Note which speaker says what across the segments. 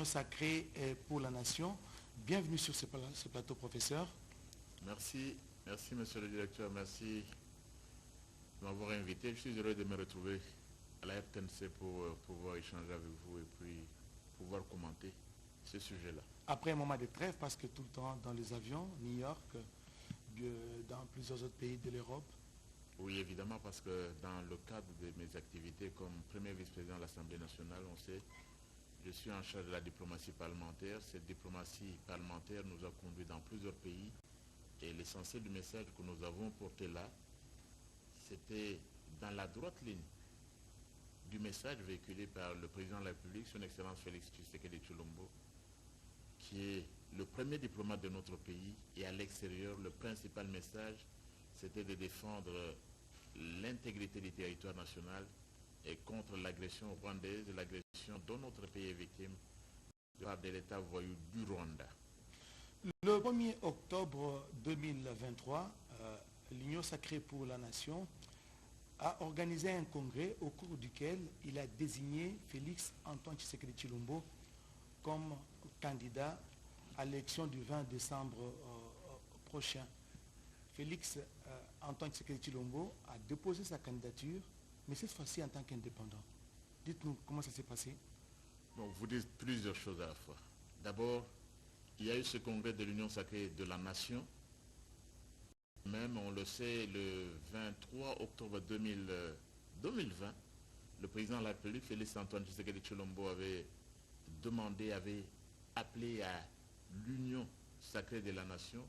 Speaker 1: l'Union sacrée pour la nation. Bienvenue sur ce plateau, professeur.
Speaker 2: Merci, merci monsieur le directeur, merci de m'avoir invité. Je suis heureux de me retrouver à la RTNC pour pouvoir échanger avec vous et puis pouvoir commenter ce sujet-là.
Speaker 1: Après un moment de trêve, parce que tout le temps dans les avions, New York, dans plusieurs autres pays de l'Europe.
Speaker 2: Oui, évidemment, parce que dans le cadre de mes activités comme premier vice-président de l'Assemblée nationale, on sait, je suis en charge de la diplomatie parlementaire. Cette diplomatie parlementaire nous a conduits dans plusieurs pays et l'essentiel du message que nous avons porté là, c'était dans la droite ligne du message véhiculé par le président de la République, son Excellence Félix Tshisekedi Tshilombo, qui est le premier diplomate de notre pays, et à l'extérieur, le principal message, c'était de défendre l'intégrité du territoire national et contre l'agression rwandaise, l'agression dont notre pays est victime de l'État voyou du Rwanda.
Speaker 1: Le 1er octobre 2023, l'Union sacrée pour la nation a organisé un congrès au cours duquel il a désigné Félix Antoine Tshisekedi Tshilombo comme candidat à l'élection du 20 décembre prochain. Félix Antoine Tshisekedi Tshilombo a déposé sa candidature, mais cette fois-ci en tant qu'indépendant. Dites-nous comment ça s'est passé.
Speaker 2: Bon, vous dites plusieurs choses à la fois. D'abord, il y a eu ce congrès de l'Union sacrée de la nation. Même, on le sait, le 23 octobre 2020, le président de la République, Félix Antoine Tshisekedi Tshilombo, avait appelé à l'Union sacrée de la nation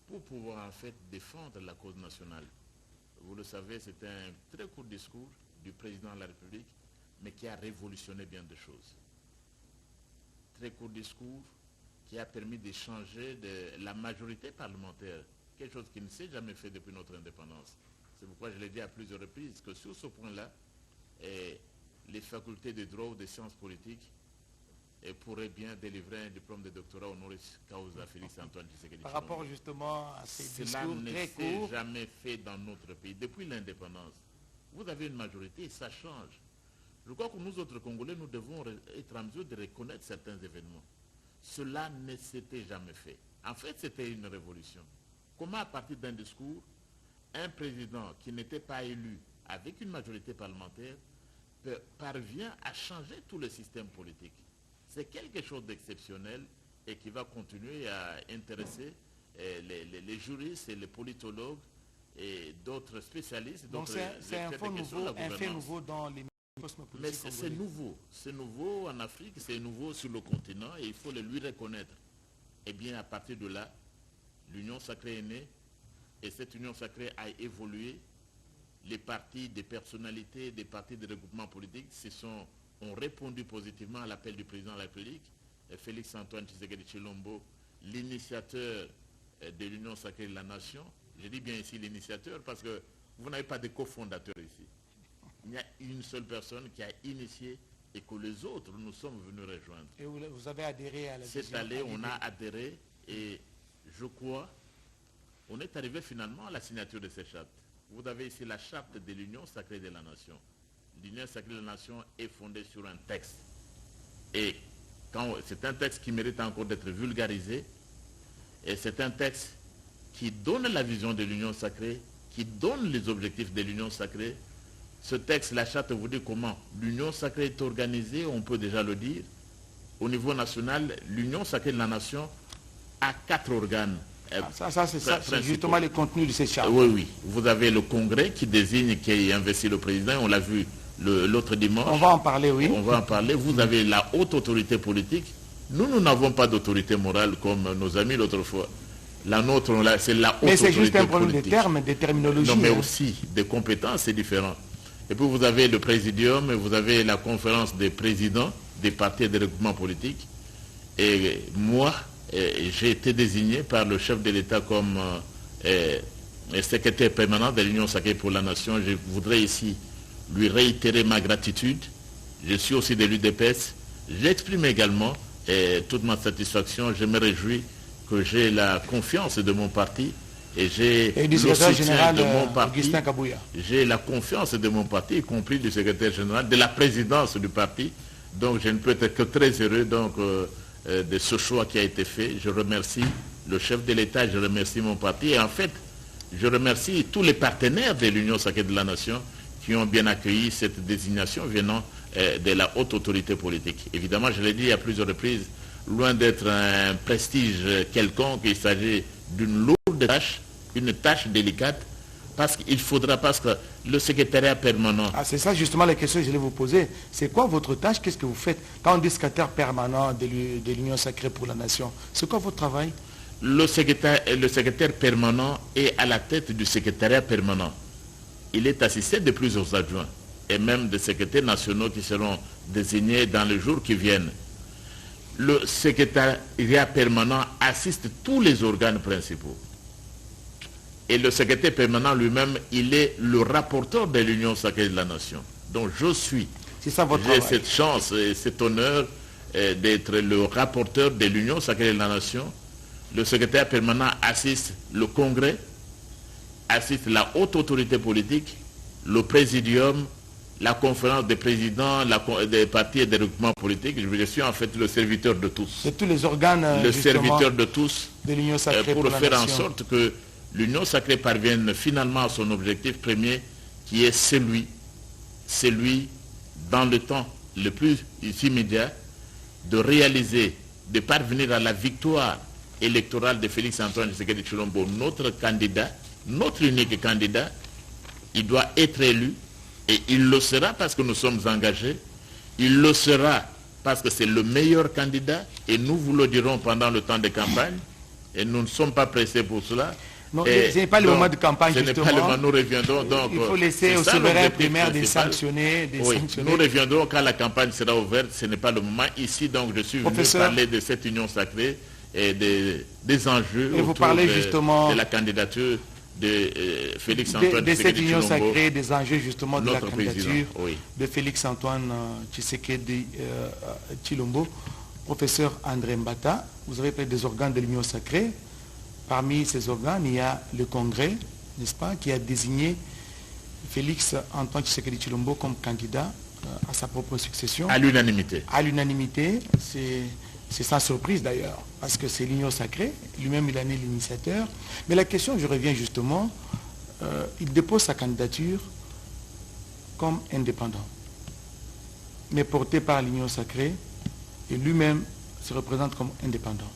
Speaker 2: pour pouvoir en fait défendre la cause nationale. Vous le savez, c'était un très court discours du président de la République, mais qui a révolutionné bien de choses. Très court discours qui a permis d'échanger de la majorité parlementaire, quelque chose qui ne s'est jamais fait depuis notre indépendance. C'est pourquoi je l'ai dit à plusieurs reprises que sur ce point-là, les facultés de droit ou de sciences politiques pourraient bien délivrer un diplôme de doctorat honoris causa Félix Antoine Tshisekedi.
Speaker 1: Par rapport justement à ces discours très courts.
Speaker 2: Cela ne s'est jamais fait dans notre pays. Depuis l'indépendance, vous avez une majorité et ça change. Je crois que nous autres Congolais, nous devons être en mesure de reconnaître certains événements. Cela ne s'était jamais fait. En fait, c'était une révolution. Comment à partir d'un discours, un président qui n'était pas élu avec une majorité parlementaire parvient à changer tout le système politique? C'est quelque chose d'exceptionnel et qui va continuer à intéresser les juristes et les politologues et d'autres spécialistes.
Speaker 1: Donc c'est un fait nouveau dans les cosmopolitiques.
Speaker 2: Mais c'est nouveau en Afrique, c'est nouveau sur le continent et il faut le lui reconnaître. Et bien à partir de là, l'Union sacrée est née et cette Union sacrée a évolué. Les partis, des personnalités, des partis de regroupement politique ont répondu positivement à l'appel du président de la République, Félix Antoine Tshisekedi Tshilombo, l'initiateur de l'Union sacrée de la nation. Je dis bien ici l'initiateur parce que vous n'avez pas de cofondateur ici. Il y a une seule personne qui a initié et que les autres, nous sommes venus rejoindre.
Speaker 1: Et vous avez adhéré à la
Speaker 2: Cette année, on a adhéré et je crois, on est arrivé finalement à la signature de cette charte. Vous avez ici la charte de l'Union sacrée de la nation. L'Union sacrée de la nation est fondée sur un texte. Et c'est un texte qui mérite encore d'être vulgarisé. Et c'est un texte qui donne la vision de l'Union sacrée, qui donne les objectifs de l'Union sacrée. Ce texte, la charte vous dit comment l'Union sacrée est organisée, on peut déjà le dire. Au niveau national, l'Union sacrée de la nation a 4 organes.
Speaker 1: C'est justement le contenu de ces chartes.
Speaker 2: Oui. Vous avez le Congrès qui désigne, qui investit le président, on l'a vu l'autre dimanche.
Speaker 1: On va en parler, oui.
Speaker 2: On va en parler. Vous avez la haute autorité politique. Nous n'avons pas d'autorité morale comme nos amis l'autre fois. La nôtre, c'est la haute autorité politique.
Speaker 1: Mais c'est juste un problème de termes, de terminologie.
Speaker 2: Non, mais aussi des compétences, c'est différent. Et puis vous avez le présidium, et vous avez la conférence des présidents des partis et des regroupements politiques. Et moi, j'ai été désigné par le chef de l'État comme secrétaire permanent de l'Union sacrée pour la nation. Je voudrais ici lui réitérer ma gratitude. Je suis aussi de l'UDPS. J'exprime également toute ma satisfaction. Je me réjouis que j'ai la confiance de mon parti et j'ai le soutien de mon parti. J'ai la confiance de mon parti, y compris du secrétaire général, de la présidence du parti, Donc je ne peux être que très heureux de ce choix qui a été fait. Je remercie le chef de l'État, je remercie mon parti et en fait, je remercie tous les partenaires de l'Union sacrée de la Nation qui ont bien accueilli cette désignation venant de la haute autorité politique. Évidemment, je l'ai dit à plusieurs reprises, loin d'être un prestige quelconque, il s'agit d'une lourde tâche, une tâche délicate, parce que le secrétariat permanent...
Speaker 1: Ah, c'est ça justement la question que je voulais vous poser. C'est quoi votre tâche? Qu'est-ce que vous faites quand on dit secrétaire permanent de l'Union sacrée pour la Nation? C'est quoi votre travail?
Speaker 2: Le secrétaire permanent est à la tête du secrétariat permanent. Il est assisté de plusieurs adjoints et même des secrétaires nationaux qui seront désignés dans les jours qui viennent. Le secrétariat permanent assiste tous les organes principaux. Et le secrétaire permanent lui-même, il est le rapporteur de l'Union sacrée de la Nation. Donc j'ai cette chance et cet honneur d'être le rapporteur de l'Union sacrée de la Nation. Le secrétaire permanent assiste le Congrès, assiste la haute autorité politique, le présidium, la conférence des présidents des partis et des regroupements politiques. Je suis en fait le serviteur de tous.
Speaker 1: C'est tous les organes
Speaker 2: le serviteur de tous
Speaker 1: de l'Union sacrée
Speaker 2: pour faire en sorte que l'Union sacrée parvienne finalement à son objectif premier, qui est celui dans le temps le plus immédiat, de réaliser, de parvenir à la victoire électorale de Félix-Antoine Tshisekedi Tshilombo, notre candidat, notre unique candidat. Il doit être élu et il le sera parce que nous sommes engagés. Il le sera parce que c'est le meilleur candidat et nous vous le dirons pendant le temps de campagne et nous ne sommes pas pressés pour cela.
Speaker 1: Non, ce n'est pas le moment de campagne, justement.
Speaker 2: Ce n'est pas le moment, nous reviendrons. Donc,
Speaker 1: il faut laisser au souverain primaire de sanctionner.
Speaker 2: Nous reviendrons quand la campagne sera ouverte, ce n'est pas le moment. Ici, donc, je suis venu parler de cette union sacrée et des enjeux
Speaker 1: et vous parlez justement
Speaker 2: de la candidature de Félix-Antoine
Speaker 1: de cette union sacrée, des enjeux justement de la candidature de Félix-Antoine Tshisekedi Tshilombo. Professeur André Mbata, vous avez parlé des organes de l'union sacrée. Parmi ces organes, il y a le Congrès, n'est-ce pas, qui a désigné Félix-Antoine Tshisekedi Tshilombo comme candidat à sa propre succession.
Speaker 2: À l'unanimité.
Speaker 1: À l'unanimité, c'est sans surprise d'ailleurs, parce que c'est l'union sacrée, lui-même il en est l'initiateur. Mais la question, je reviens justement, il dépose sa candidature comme indépendant, mais porté par l'union sacrée, et lui-même se représente comme indépendant.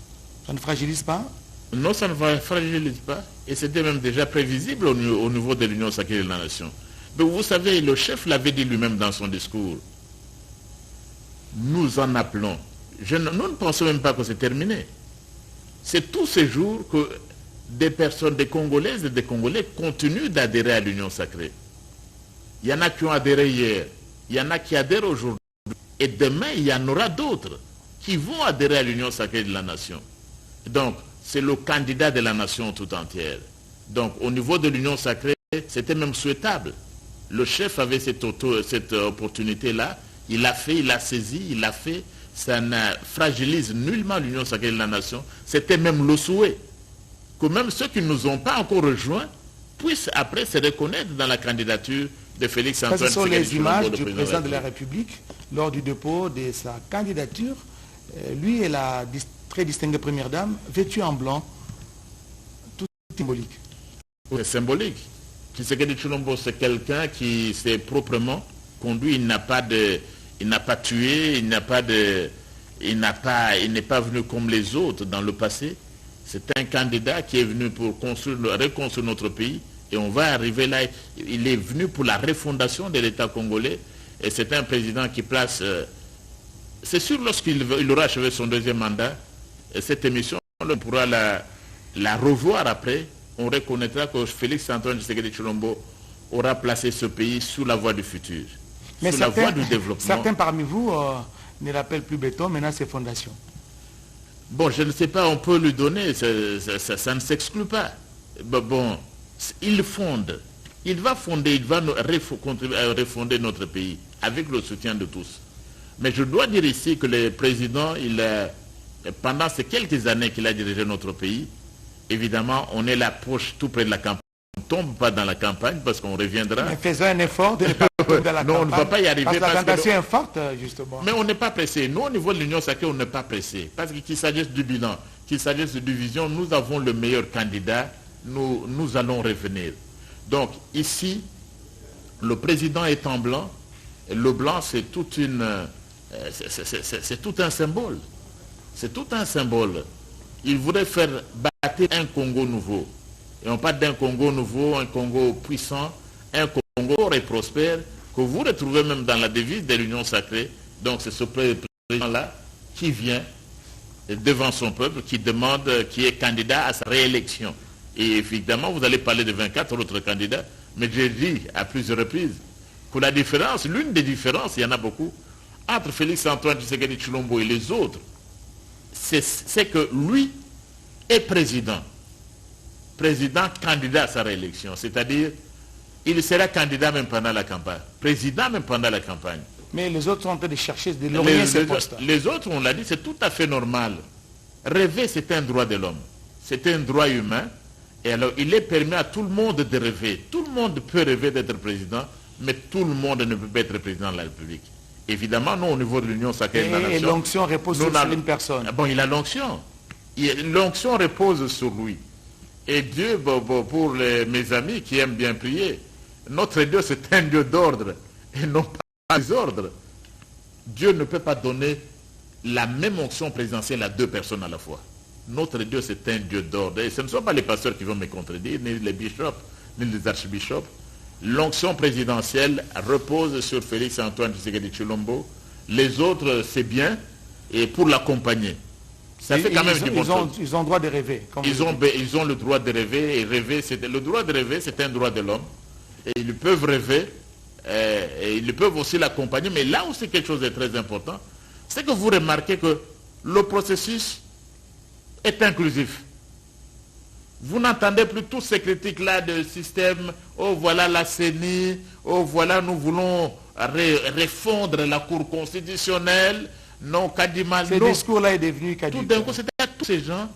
Speaker 1: Ça ne fragilise pas?
Speaker 2: Non, ça ne fragilise pas. Et c'était même déjà prévisible au niveau de l'Union sacrée de la Nation. Mais vous savez, le chef l'avait dit lui-même dans son discours. Nous en appelons. Nous ne pensons même pas que c'est terminé. C'est tous ces jours que des personnes, des Congolaises et des Congolais continuent d'adhérer à l'Union sacrée. Il y en a qui ont adhéré hier. Il y en a qui adhèrent aujourd'hui. Et demain, il y en aura d'autres qui vont adhérer à l'Union sacrée de la Nation. Donc, c'est le candidat de la nation tout entière. Donc, au niveau de l'Union sacrée, c'était même souhaitable. Le chef avait cette opportunité-là. Il l'a fait, il l'a saisi, il l'a fait. Ça ne fragilise nullement l'Union sacrée de la nation. C'était même le souhait. Que même ceux qui ne nous ont pas encore rejoints puissent après se reconnaître dans la candidature de Félix-Antoine Tshisekedi.
Speaker 1: Ce sont les images du président de la République lors du dépôt de sa candidature. Lui et la très distinguée première dame, vêtue en blanc, tout symbolique.
Speaker 2: C'est symbolique. Tshisekedi Tshilombo, c'est quelqu'un qui s'est proprement conduit, il n'a pas tué, il n'est pas venu comme les autres dans le passé. C'est un candidat qui est venu pour reconstruire notre pays et on va arriver là. Il est venu pour la refondation de l'État congolais et c'est un président qui place... c'est sûr, lorsqu'il aura achevé son deuxième mandat, cette émission, on pourra la revoir après. On reconnaîtra que Félix-Antoine Tshisekedi Tshilombo aura placé ce pays sous la voie du futur,
Speaker 1: mais
Speaker 2: sous la voie du développement.
Speaker 1: Certains parmi vous ne l'appellent plus béton, maintenant c'est fondation.
Speaker 2: Bon, je ne sais pas, on peut lui donner, ça ne s'exclut pas. Bon, il fonde, il va fonder, il va contribuer à refonder notre pays avec le soutien de tous. Mais je dois dire ici que le président, pendant ces quelques années qu'il a dirigé notre pays, évidemment, on est la poche tout près de la campagne. On ne tombe pas dans la campagne parce qu'on reviendra.
Speaker 1: Mais faisons un effort de ne pas
Speaker 2: Non, on ne va pas y arriver.
Speaker 1: Parce que la tentation est forte, justement.
Speaker 2: Mais on n'est pas pressé. Nous, au niveau de l'Union sacrée, on n'est pas pressé. Parce qu'il s'agisse du bilan, qu'il s'agisse de division, nous avons le meilleur candidat. Nous allons revenir. Donc, ici, le président est en blanc. Et le blanc, c'est toute une... c'est tout un symbole. C'est tout un symbole. Il voudrait faire battre un Congo nouveau. Et on parle d'un Congo nouveau, un Congo puissant, un Congo fort et prospère, que vous retrouvez même dans la devise de l'Union sacrée. Donc c'est ce président-là qui vient devant son peuple, qui demande, qui est candidat à sa réélection. Et évidemment, vous allez parler de 24 autres candidats, mais j'ai dit à plusieurs reprises que la différence, l'une des différences, il y en a beaucoup, entre Félix Antoine Tshisekedi Tshilombo et les autres, c'est que lui est président candidat à sa réélection, c'est-à-dire il sera candidat même pendant la campagne, président même pendant la campagne.
Speaker 1: Mais les autres sont en train de chercher de lauréer ces postes.
Speaker 2: Les autres, on l'a dit, c'est tout à fait normal. Rêver, c'est un droit de l'homme, c'est un droit humain, et alors il est permis à tout le monde de rêver. Tout le monde peut rêver d'être président, mais tout le monde ne peut pas être président de la République. Évidemment, nous, au niveau de l'Union sacrée de la Nation...
Speaker 1: Et l'onction repose sur une personne.
Speaker 2: Bon, il a l'onction. L'onction repose sur lui. Et Dieu, pour mes amis qui aiment bien prier, notre Dieu, c'est un Dieu d'ordre et non pas des ordres. Dieu ne peut pas donner la même onction présidentielle à deux personnes à la fois. Notre Dieu, c'est un Dieu d'ordre. Et ce ne sont pas les pasteurs qui vont me contredire, ni les bishops, ni les archbishops. L'onction présidentielle repose sur Félix Antoine Tshisekedi Tshilombo. Les autres, c'est bien, et pour l'accompagner. Ça fait quand même du bon sens.
Speaker 1: Ils ont le droit de rêver.
Speaker 2: Ils ont le droit de rêver, et rêver, le droit de rêver, c'est un droit de l'homme. Et ils peuvent rêver, et ils peuvent aussi l'accompagner. Mais là aussi, quelque chose de très important, c'est que vous remarquez que le processus est inclusif. Vous n'entendez plus toutes ces critiques-là de système, oh voilà la CENI, oh voilà nous voulons refondre la Cour constitutionnelle, non Kadima,
Speaker 1: ce discours-là est devenu caduc.
Speaker 2: Tout d'un coup, c'était à tous ces gens,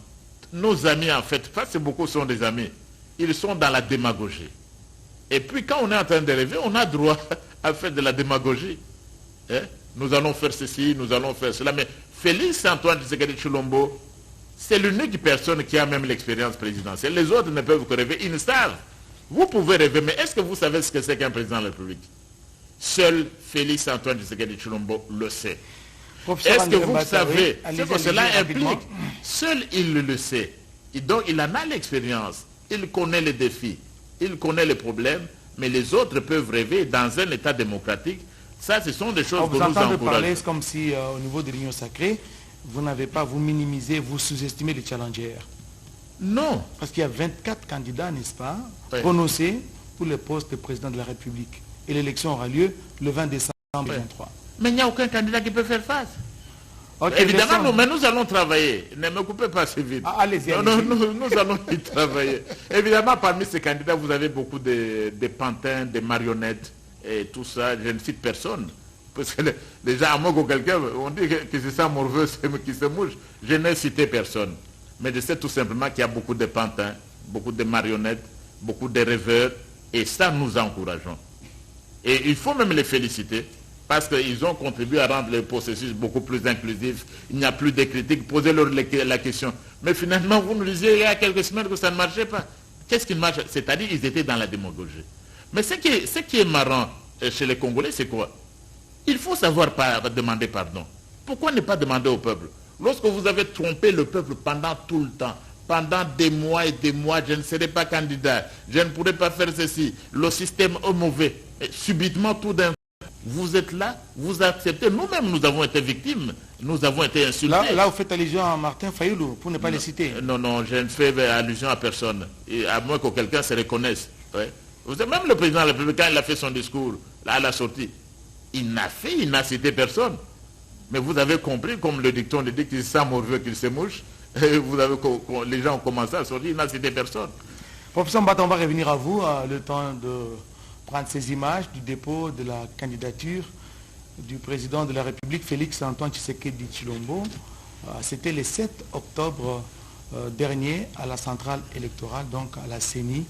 Speaker 2: nos amis en fait, parce que beaucoup sont des amis, ils sont dans la démagogie. Et puis quand on est en train de rêver, on a droit à faire de la démagogie. Hein? Nous allons faire ceci, nous allons faire cela, mais Félix Antoine Tshisekedi Tshilombo, c'est l'unique personne qui a même l'expérience présidentielle. Les autres ne peuvent que rêver, ils ne savent. Vous pouvez rêver, mais est-ce que vous savez ce que c'est qu'un président de la République? Seul Félix Antoine Tshisekedi Tshilombo le sait. Est-ce que vous savez ce que cela implique? Seul il le sait. Et donc il en a l'expérience. Il connaît les défis, il connaît les problèmes, mais les autres peuvent rêver dans un État démocratique. Ça, ce sont des choses que nous encourageons.
Speaker 1: Parler comme si au niveau de l'Union sacrée, vous n'avez pas, vous minimisez, vous sous-estimez les challengers.
Speaker 2: Non.
Speaker 1: Parce qu'il y a 24 candidats, n'est-ce pas,
Speaker 2: oui,
Speaker 1: prononcés pour le poste de président de la République. Et l'élection aura lieu le 20 décembre 2023.
Speaker 2: Mais il n'y a aucun candidat qui peut faire face.
Speaker 1: Okay,
Speaker 2: évidemment, mais nous allons travailler. Ne me coupez pas si vite.
Speaker 1: Allez-y.
Speaker 2: Nous allons y travailler. Évidemment, parmi ces candidats, vous avez beaucoup de pantins, de marionnettes et tout ça. Je ne cite personne. Parce que les gens, à moins que quelqu'un, on dit que c'est ça morveux qui se mouche. Je n'ai cité personne. Mais je sais tout simplement qu'il y a beaucoup de pantins, beaucoup de marionnettes, beaucoup de rêveurs. Et ça, nous encourageons. Et il faut même les féliciter. Parce qu'ils ont contribué à rendre le processus beaucoup plus inclusif. Il n'y a plus de critiques. Posez-leur la question. Mais finalement, vous nous disiez il y a quelques semaines que ça ne marchait pas. Qu'est-ce qui marche? C'est-à-dire qu'ils étaient dans la démagogie. Mais ce qui est marrant chez les Congolais, c'est quoi? Il faut savoir demander pardon. Pourquoi ne pas demander au peuple? Lorsque vous avez trompé le peuple pendant tout le temps, pendant des mois et des mois, je ne serai pas candidat, je ne pourrai pas faire ceci, le système est mauvais. Et subitement, tout d'un coup, vous êtes là, vous acceptez. Nous-mêmes, nous avons été victimes, nous avons été insultés.
Speaker 1: Là, vous faites allusion à Martin Fayulu, pour ne pas les citer.
Speaker 2: Non, je ne fais allusion à personne, et à moins que quelqu'un se reconnaisse. Ouais. Même le président de la République, quand il a fait son discours, là, à la sortie, il n'a cité personne. Mais vous avez compris, comme le dicton le dit, qu'il sent morveux qu'il se mouche. Les gens ont commencé à sortir, il n'a cité personne.
Speaker 1: Professeur Mbata, on va revenir à vous, le temps de prendre ces images du dépôt de la candidature du président de la République, Félix Antoine Tshisekedi Tshilombo. C'était le 7 octobre dernier à la centrale électorale, donc à la CENI.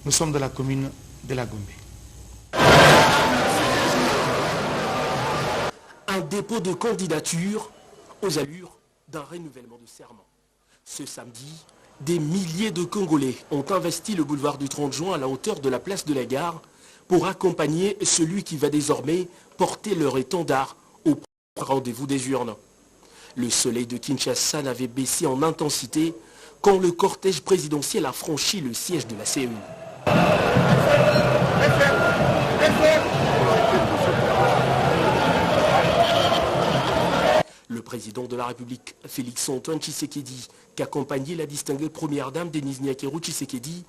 Speaker 1: Nous sommes de la commune de la Gombe.
Speaker 3: dépôt de candidature aux allures d'un renouvellement de serment. Ce samedi, des milliers de Congolais ont investi le boulevard du 30 juin à la hauteur de la place de la Gare pour accompagner celui qui va désormais porter leur étendard au rendez-vous des urnes. Le soleil de Kinshasa n'avait baissé en intensité quand le cortège présidentiel a franchi le siège de la CEI. Le président de la République, Félix-Antoine Tshisekedi, qu'accompagnait la distinguée première dame Denise Nyakeru Tshisekedi,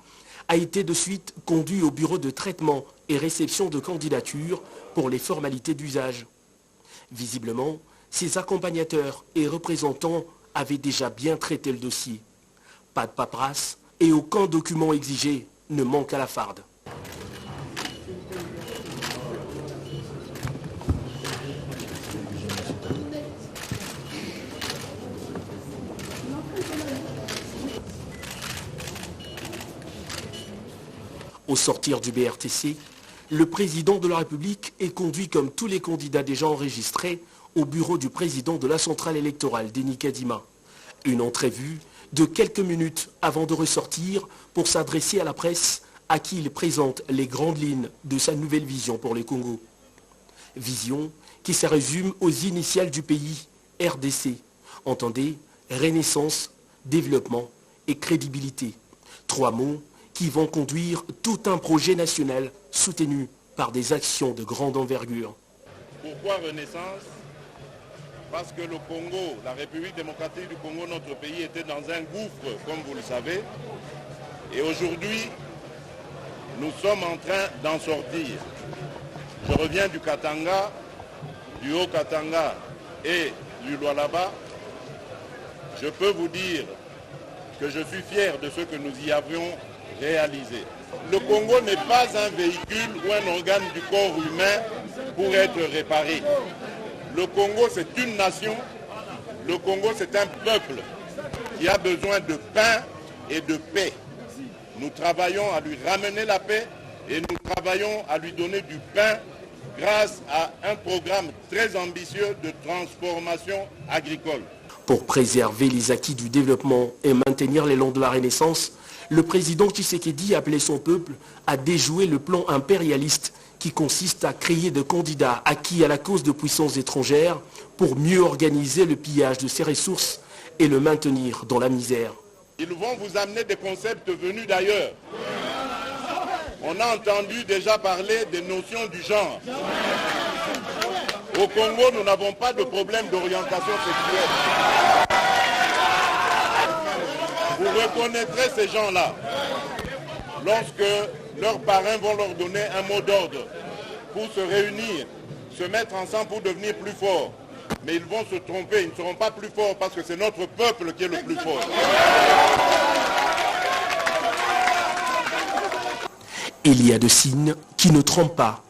Speaker 3: a été de suite conduit au bureau de traitement et réception de candidatures pour les formalités d'usage. Visiblement, ses accompagnateurs et représentants avaient déjà bien traité le dossier. Pas de paperasse et aucun document exigé ne manque à la farde. Au sortir du BRTC, le président de la République est conduit comme tous les candidats déjà enregistrés au bureau du président de la centrale électorale, Denis Kadima. Une entrevue de quelques minutes avant de ressortir pour s'adresser à la presse à qui il présente les grandes lignes de sa nouvelle vision pour le Congo. Vision qui se résume aux initiales du pays, RDC. Entendez, renaissance, développement et crédibilité. 3 mots qui vont conduire tout un projet national soutenu par des actions de grande envergure.
Speaker 4: Pourquoi renaissance? Parce que le Congo, la République démocratique du Congo, notre pays, était dans un gouffre, comme vous le savez. Et aujourd'hui, nous sommes en train d'en sortir. Je reviens du Katanga, du Haut-Katanga et du Lualaba. Je peux vous dire que je suis fier de ce que nous y avions réalisé. Le Congo n'est pas un véhicule ou un organe du corps humain pour être réparé. Le Congo, c'est une nation. Le Congo, c'est un peuple qui a besoin de pain et de paix. Nous travaillons à lui ramener la paix et nous travaillons à lui donner du pain grâce à un programme très ambitieux de transformation agricole.
Speaker 3: Pour préserver les acquis du développement et maintenir l'élan de la Renaissance, le président Tshisekedi a appelé son peuple à déjouer le plan impérialiste qui consiste à créer des candidats acquis à la cause de puissances étrangères pour mieux organiser le pillage de ses ressources et le maintenir dans la misère.
Speaker 4: Ils vont vous amener des concepts venus d'ailleurs. On a entendu déjà parler des notions du genre. Au Congo, nous n'avons pas de problème d'orientation sexuelle. Vous reconnaîtrez ces gens-là lorsque leurs parrains vont leur donner un mot d'ordre pour se réunir, se mettre ensemble pour devenir plus forts. Mais ils vont se tromper, ils ne seront pas plus forts parce que c'est notre peuple qui est le plus fort.
Speaker 3: Il y a 2 signes qui ne trompent pas.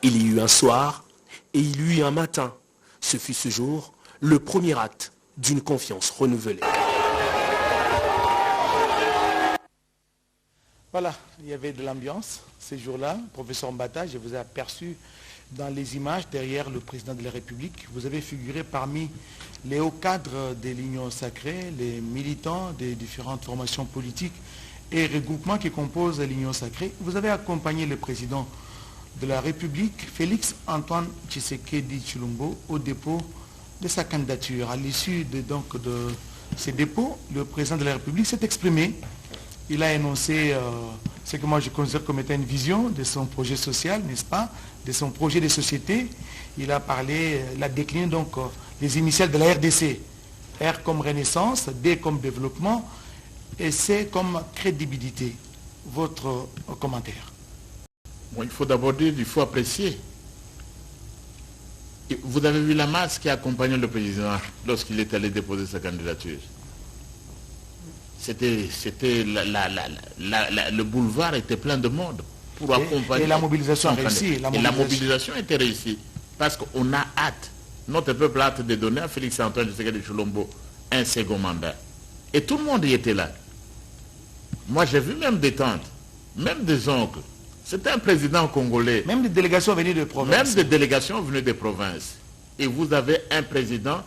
Speaker 3: Il y a eu un soir et il y a eu un matin. Ce fut ce jour le premier acte d'une confiance renouvelée.
Speaker 1: Voilà, il y avait de l'ambiance ces jours-là. Professeur Mbata, je vous ai aperçu dans les images derrière le président de la République. Vous avez figuré parmi les hauts cadres de l'Union sacrée, les militants des différentes formations politiques et regroupements qui composent l'Union sacrée. Vous avez accompagné le président de la République, Félix-Antoine Tshisekedi Tshilombo, au dépôt de sa candidature. À l'issue de ces dépôts, le président de la République s'est exprimé. Il a énoncé ce que moi je considère comme étant une vision de son projet social, n'est-ce pas, de son projet de société. Il a parlé, il a décliné donc les initiales de la RDC. R comme renaissance, D comme développement et C comme crédibilité. Votre commentaire?
Speaker 2: Bon, il faut d'abord dire, il faut apprécier. Vous avez vu la masse qui a accompagné le président lorsqu'il est allé déposer sa candidature. C'était le boulevard était plein de monde pour accompagner.
Speaker 1: Et la mobilisation a réussi.
Speaker 2: Et la mobilisation était réussie. Parce qu'on a hâte. Notre peuple a hâte de donner à Félix-Antoine Tshisekedi Tshilombo un second mandat. Et tout le monde y était là. Moi, j'ai vu même des tantes, même des oncles. C'était un président congolais.
Speaker 1: Même des délégations venues de province.
Speaker 2: Même des délégations venues des provinces. et vous avez un président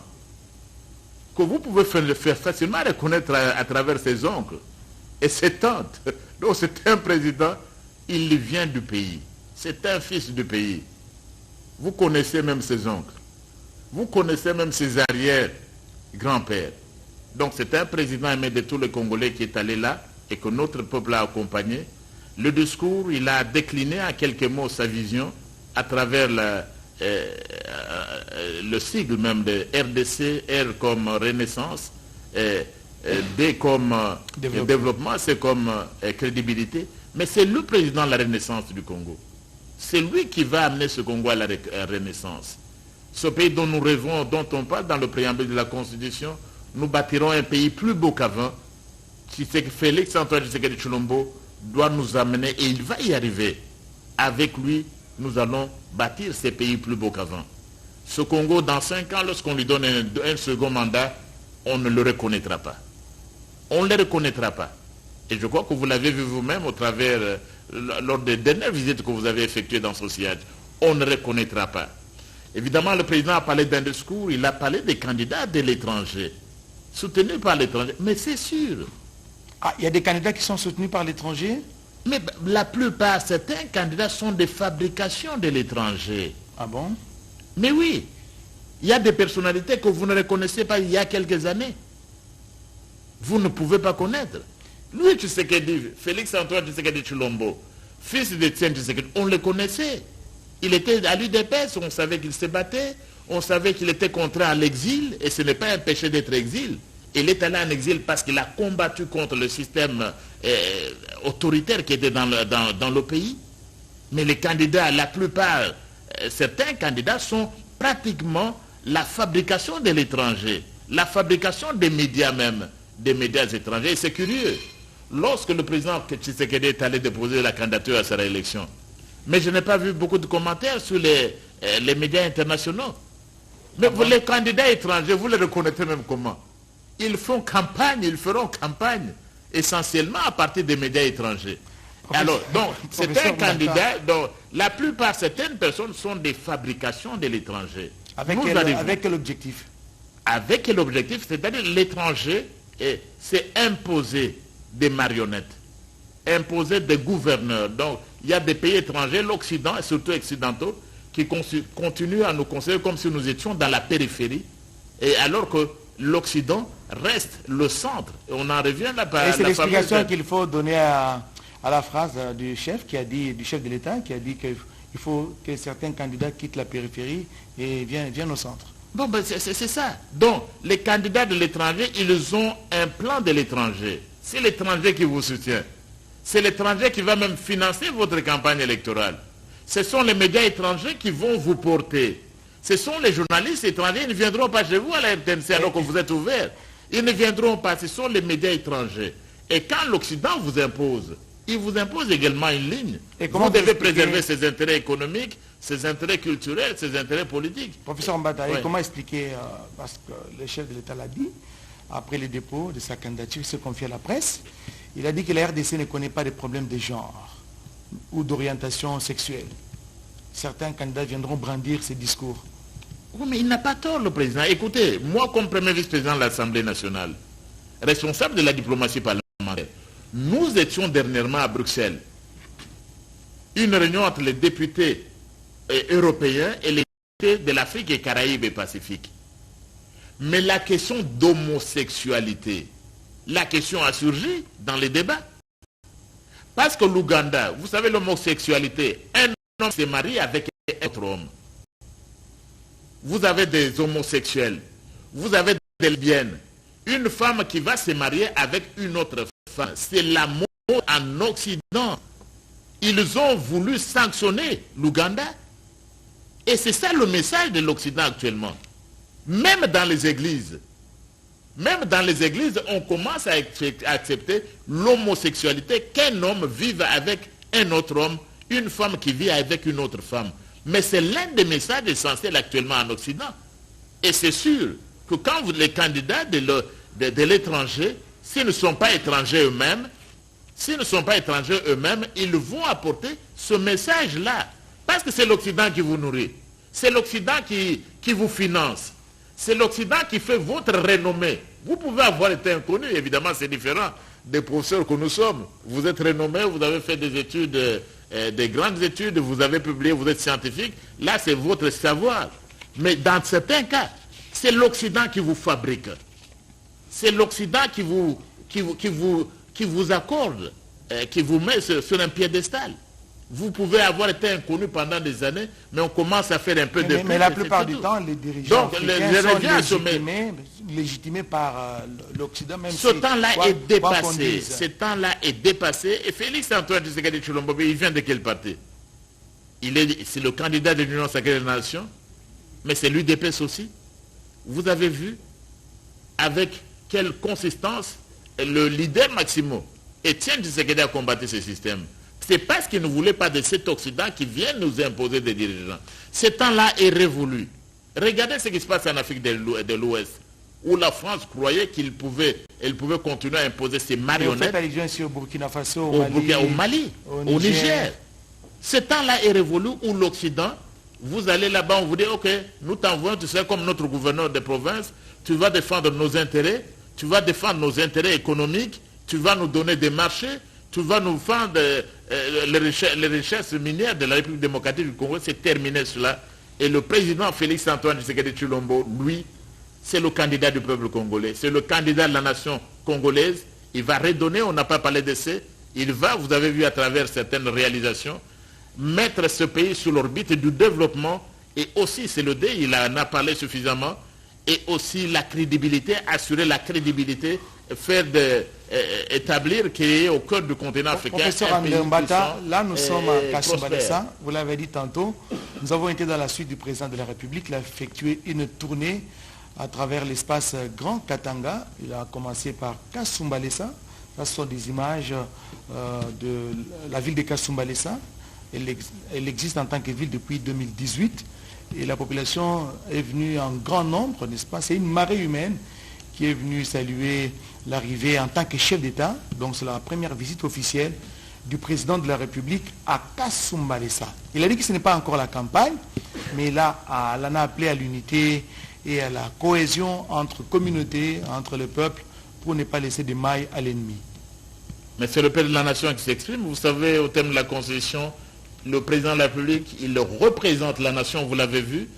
Speaker 2: que vous pouvez faire facilement reconnaître à travers ses oncles et ses tantes. Donc c'est un président, il vient du pays. C'est un fils du pays. Vous connaissez même ses oncles. Vous connaissez même ses arrière-grands-pères. Donc c'est un président aimé de tous les Congolais qui est allé là et que notre peuple a accompagné. Le discours, il a décliné en quelques mots sa vision à travers le sigle même de RDC, R comme Renaissance, D comme développement, C comme crédibilité. Mais c'est le président de la Renaissance du Congo. C'est lui qui va amener ce Congo à la Renaissance. Ce pays dont nous rêvons, dont on parle dans le préambule de la Constitution, nous bâtirons un pays plus beau qu'avant. Félix Antoine Tshisekedi Tshilombo doit nous amener, et il va y arriver. Avec lui, nous allons bâtir ces pays plus beaux qu'avant. Ce Congo, dans 5 ans, lorsqu'on lui donne un second mandat, on ne le reconnaîtra pas. On ne le reconnaîtra pas. Et je crois que vous l'avez vu vous-même au travers, lors des dernières visites que vous avez effectuées dans ce siège. On ne reconnaîtra pas. Évidemment, le président a parlé d'un discours, il a parlé des candidats de l'étranger, soutenus par l'étranger. Mais c'est sûr.
Speaker 1: Ah, il y a des candidats qui sont soutenus par l'étranger?
Speaker 2: Mais la plupart, certains candidats sont des fabrications de l'étranger.
Speaker 1: Ah bon?
Speaker 2: Mais oui, il y a des personnalités que vous ne reconnaissez pas il y a quelques années. Vous ne pouvez pas connaître. Lui, Tshisekedi, Félix Antoine Tshisekedi Tshilombo, fils de Etienne Tshisekedi, on le connaissait. Il était à l'UDPS, on savait qu'il se battait, on savait qu'il était contraint à l'exil, et ce n'est pas un péché d'être exil. Il est allé en exil parce qu'il a combattu contre le système autoritaire qui était dans le pays. Mais les candidats, la plupart, certains candidats sont pratiquement la fabrication de l'étranger, la fabrication des médias même, des médias étrangers. Et c'est curieux. Lorsque le président Tshisekedi est allé déposer la candidature à sa réélection, mais je n'ai pas vu beaucoup de commentaires sur les médias internationaux. Mais les candidats étrangers, vous les reconnaissez même comment? Ils font campagne, ils feront campagne essentiellement à partir des médias étrangers. Alors, donc, c'est un candidat dont la plupart, certaines personnes sont des fabrications de l'étranger.
Speaker 1: Avec quel objectif? Avec
Speaker 2: quel objectif? C'est-à-dire l'étranger, c'est imposer des marionnettes, imposer des gouverneurs. Donc, il y a des pays étrangers, l'Occident, et surtout occidentaux, qui continuent à nous considérer comme si nous étions dans la périphérie, et alors que l'Occident reste le centre. Et on en revient là par...
Speaker 1: Et c'est l'explication qu'il faut donner à la phrase du chef de l'État, qui a dit qu'il faut que certains candidats quittent la périphérie et viennent au centre.
Speaker 2: Bon, ben c'est ça. Donc, les candidats de l'étranger, ils ont un plan de l'étranger. C'est l'étranger qui vous soutient. C'est l'étranger qui va même financer votre campagne électorale. Ce sont les médias étrangers qui vont vous porter. Ce sont les journalistes étrangers, ils ne viendront pas chez vous à la RTNC alors que vous êtes ouvert. Ils ne viendront pas, ce sont les médias étrangers. Et quand l'Occident vous impose, il vous impose également une ligne. Et vous devez préserver ses intérêts économiques, ses intérêts culturels, ses intérêts politiques.
Speaker 1: Professeur Mbataye, comment expliquer, parce que le chef de l'État l'a dit, après le dépôt de sa candidature, il se confie à la presse, il a dit que la RDC ne connaît pas de problèmes de genre ou d'orientation sexuelle. Certains candidats viendront brandir ces discours.
Speaker 2: Oui, mais il n'a pas tort, le président. Écoutez, moi, comme premier vice-président de l'Assemblée nationale, responsable de la diplomatie parlementaire, nous étions dernièrement à Bruxelles. Une réunion entre les députés européens et les députés de l'Afrique et Caraïbes et Pacifique. Mais la question d'homosexualité, la question a surgi dans les débats. Parce que l'Ouganda, vous savez, l'homosexualité, un homme se marie avec un autre homme. Vous avez des homosexuels, vous avez des lesbiennes. Une femme qui va se marier avec une autre femme, c'est la mode en Occident. Ils ont voulu sanctionner l'Ouganda. Et c'est ça le message de l'Occident actuellement. Même dans les églises, on commence à accepter l'homosexualité, qu'un homme vive avec un autre homme, une femme qui vit avec une autre femme. Mais c'est l'un des messages essentiels actuellement en Occident. Et c'est sûr que quand les candidats de l'étranger, s'ils ne sont pas étrangers eux-mêmes, ils vont apporter ce message-là. Parce que c'est l'Occident qui vous nourrit. C'est l'Occident qui vous finance. C'est l'Occident qui fait votre renommée. Vous pouvez avoir été inconnu, évidemment c'est différent des professeurs que nous sommes. Vous êtes renommé, vous avez fait des études, des grandes études, vous avez publié, vous êtes scientifique. Là c'est votre savoir. Mais dans certains cas, c'est l'Occident qui vous fabrique. C'est l'Occident qui vous accorde, qui vous met sur un piédestal. Vous pouvez avoir été inconnu pendant des années, mais on commence à faire un peu de...
Speaker 1: Mais la plupart du temps, les dirigeants africains sont légitimés par l'Occident, même
Speaker 2: ce temps-là est dépassé. Ce temps-là est dépassé. Et Félix Antoine Tshisekedi Tshilombo, il vient de quel parti? C'est le candidat de l'Union sacrée des nations, mais c'est l'UDPS aussi. Vous avez vu avec quelle consistance le leader Maximo, Étienne Tshisekedi, a combattu ce système. C'est parce qu'il ne voulait pas de cet Occident qui vient nous imposer des dirigeants. Ce temps-là est révolu. Regardez ce qui se passe en Afrique de l'Ouest, où la France croyait qu'elle pouvait continuer à imposer ses marionnettes.
Speaker 1: Ici au Burkina Faso,
Speaker 2: au Mali, au Niger. Ce temps-là est révolu où l'Occident, vous allez là-bas, on vous dit, ok, nous t'envoyons, tu sais, comme notre gouverneur de province, tu vas défendre nos intérêts, tu vas défendre nos intérêts économiques, tu vas nous donner des marchés, tu vas nous vendre les richesses minières de la République démocratique du Congo. C'est terminé cela. Et le président Félix Antoine Tshisekedi Tshilombo, lui, c'est le candidat du peuple congolais. C'est le candidat de la nation congolaise. Il va redonner, on n'a pas parlé de ça. Il va, vous avez vu à travers certaines réalisations, mettre ce pays sur l'orbite du développement. Et aussi, c'est le dé, il en a parlé suffisamment. Et aussi la crédibilité, assurer la crédibilité, établir qu'il y ait au cœur du continent africain.
Speaker 1: Professeur André Mbata, là nous sommes à Kasumbalesa, vous l'avez dit tantôt, nous avons été dans la suite du président de la République, il a effectué une tournée à travers l'espace Grand Katanga. Il a commencé par Kasumbalesa, ce sont des images de la ville de Kasumbalesa. Elle existe en tant que ville depuis 2018 et la population est venue en grand nombre, n'est-ce pas? C'est une marée humaine qui est venue saluer l'arrivée en tant que chef d'État. Donc c'est la première visite officielle du président de la République à Kasumbalesa. Il a dit que ce n'est pas encore la campagne, mais là, elle en a appelé à l'unité et à la cohésion entre communautés, entre le peuple, pour ne pas laisser de mailles à l'ennemi.
Speaker 2: Mais c'est le père de la nation qui s'exprime. Vous savez, au thème de la Constitution, le président de la République, il représente la nation, vous l'avez vu.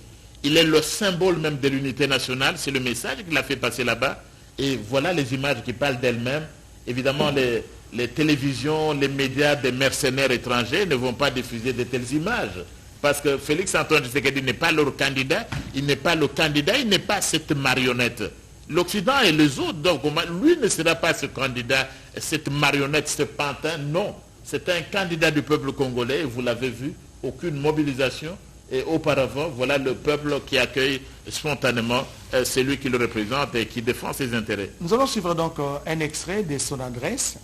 Speaker 2: Il est le symbole même de l'unité nationale. C'est le message qu'il a fait passer là-bas. Et voilà les images qui parlent d'elles-mêmes. Évidemment, les télévisions, les médias des mercenaires étrangers ne vont pas diffuser de telles images. Parce que Félix Antoine Tshisekedi n'est pas leur candidat. Il n'est pas le candidat, il n'est pas cette marionnette. L'Occident et les autres, donc lui ne sera pas ce candidat, cette marionnette, ce pantin, non. C'est un candidat du peuple congolais, et vous l'avez vu, aucune mobilisation. Et auparavant, voilà le peuple qui accueille spontanément celui qui le représente et qui défend ses intérêts.
Speaker 1: Nous allons suivre donc un extrait de son adresse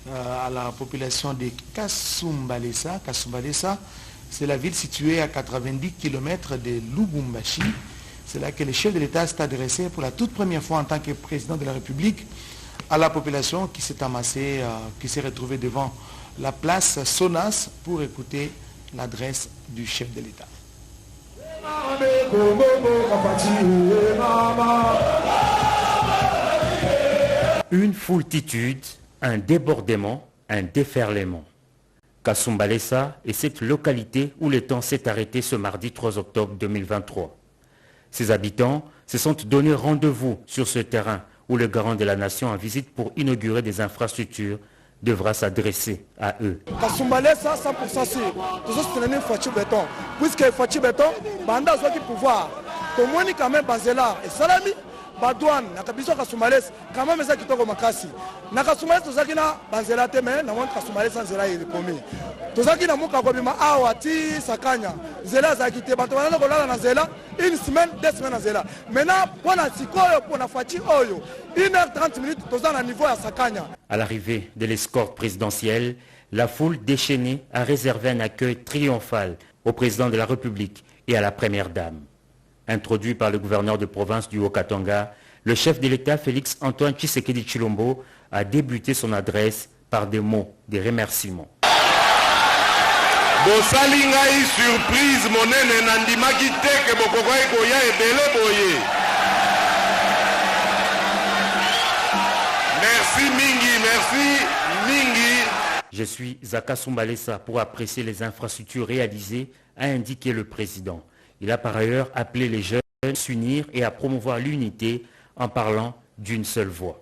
Speaker 1: à la population de Kasumbalesa. Kasumbalesa, c'est la ville située à 90 km de Lubumbashi. C'est là que le chef de l'État s'est adressé pour la toute première fois en tant que président de la République à la population qui s'est amassée, qui s'est retrouvée devant la place Sonas pour écouter l'adresse du chef de l'État.
Speaker 5: Une foultitude, un débordement, un déferlement. Kasumbalesa est cette localité où le temps s'est arrêté ce mardi 3 octobre 2023. Ses habitants se sont donné rendez-vous sur ce terrain où le garant de la nation en visite pour inaugurer des infrastructures devra s'adresser à eux.
Speaker 6: Kasumbalesa 100% sûr. Tout ça c'est un Fachi Béton. Puisque Fachi Béton, banda soit qui pouvoir. Comme on quand même Bazela et Salami, Badouane, Nakabiso Kasumbalesa, quand même ça qui toque makasi. Nakasumbalesa tout ça qui na Bazela teme, na montre Kasumbalesa Zela il commis. Tout ça qui na muka kobima awati sakanya. Zela za kite bato wana kolala na Zela une semaine, 2 semaines na Zela. Maintenant pour na sikoyo pour na Fachi oyo 1h30 minutes tout ça na niveau ya sakanya.
Speaker 5: À l'arrivée de l'escorte présidentielle, la foule déchaînée a réservé un accueil triomphal au président de la République et à la première dame. Introduit par le gouverneur de province du Haut-Katanga, le chef de l'État Félix Antoine Tshisekedi Tshilombo a débuté son adresse par des mots de remerciement.
Speaker 4: bosali ngai surprise monene nandimaki te ke bokokoki koya ebele boye. Merci mingi, merci mingi.
Speaker 5: Je suis à Kasumba Lessa pour apprécier les infrastructures réalisées, a indiqué le président. Il a par ailleurs appelé les jeunes à s'unir et à promouvoir l'unité en parlant d'une seule voix.